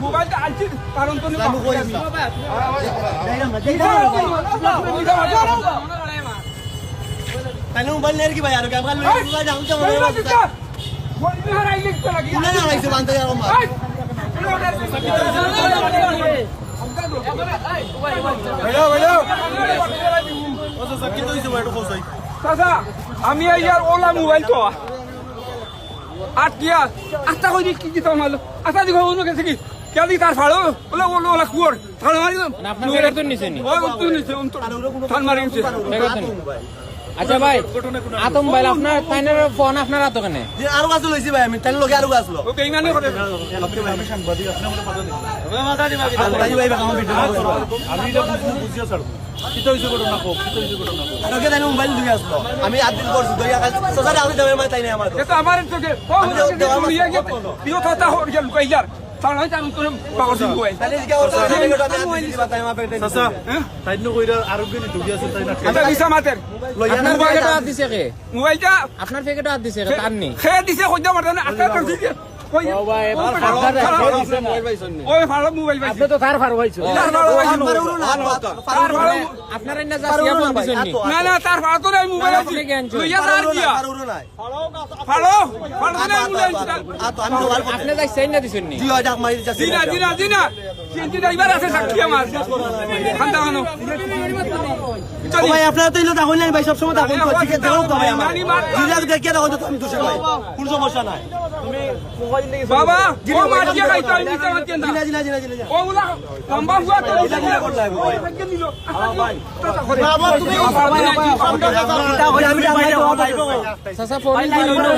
মোবাইলটা আনছি কারণ তো তাহলে মোবাইল নেই কি ভাই আর ক্যামেরা লই যাও তো না না লাইছে বানতে যাও মা আমি ইয়ার ওলা মোবাইল তো আটকিয়া আটটা কই কি কি তোমার আচ্ছা দেখো অন্য গেছে কি কেলি তার ফাড়ো ওলা ওলা ওলা কুয়ার ফাড়ো মারি আপনার ফেরত নিছে নি ওই তো নিছে থান মারি নিছে আচ্ছা ভাই আতম ভাই আপনার ফাইনাল ফোন আপনার হাতে কেন যে আরো গাছ লইছি ভাই আমি তাহলে লগে আরো গাছ লো ওকে ইমানে করে আমি সাংবাদিক আপনি আমাকে পাতা দিন মাথা দিবা ভাই ভাই আমার ভিডিও আমি এটা বুঝিয়া ছাড়ব কি তো হইছে ঘটনা কো কি তো হইছে ঘটনা কো আগে জানি মোবাইল দুই আসলো আমি আদিন করছি দইয়া গাছ সোসারে আমি দেবে মাই তাই না আমার এটা আমার তোকে ও নিয়ে গেছে দিও কথা হর গেল কইলার তাহলে আমি তোর পাগল দিন কই তাহলে কি ওর সাথে ভিডিওটা আমি দিবা তাই আমার পেটে চাচা তাইনো কইরা আরোগ্য নি ঢুকি আছে তাই না এটা দিছা মাতের লইয়া আপনার ফেকেটও হাত দিছে কে মোবাইলটা আপনার ফেকেটও হাত দিছে কে তার নি খে দিছে কইতে মারতে না আটা তো দিছে কই ওই ফাড়ো মোবাইল ভাই আপনি তো তার ফার হইছো তার ফাড়ো ভাই আপনার না যাসিয়া ফোন দিছেন নি না না তার ফাড়ো তো নাই মোবাইল আছে আপনি কি আনছো? লইয়া তার দিয়া পারুরো নাই ফাড়ো ফাড়ো না মোবাইল আ তো আমি মোবাইল আপনি যাইছেন না দিছেন নি জি হয় ডাক মারি যাচ্ছে দিনা দিনা দিনা চিন্তি ড্রাইভার আছে সাক্ষী আমার খান্তা মানো ভাই আপনারা তো ইলো দেখুন না ভাই সব সময় দেখুন তো ঠিক আছে দেখো তো ভাই আমার জিলা দেখিয়ে দেখো তো আমি দোষে ভাই কোন সমস্যা নাই বাবা ও মাটিয়া খাইতো আমি নিতে মারতেন না জিলা জিলা জিলা জিলা ও উলা লম্বা হুয়া তো জিলা করলা ভাই ভাই বাবা তুমি আমি ভাই সাসা ফোন দিল না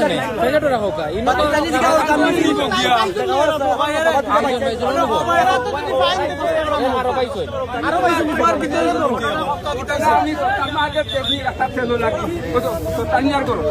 ফেকেটও রাখো কা ইনো তো জানি দিকে ওর কাম নেই আরো ভাই কই আরো ভাই তোমার ভিতরে এটা আমি আমার আগে টেকনিক একটা ফেলো লাগি তো তানিয়ার করো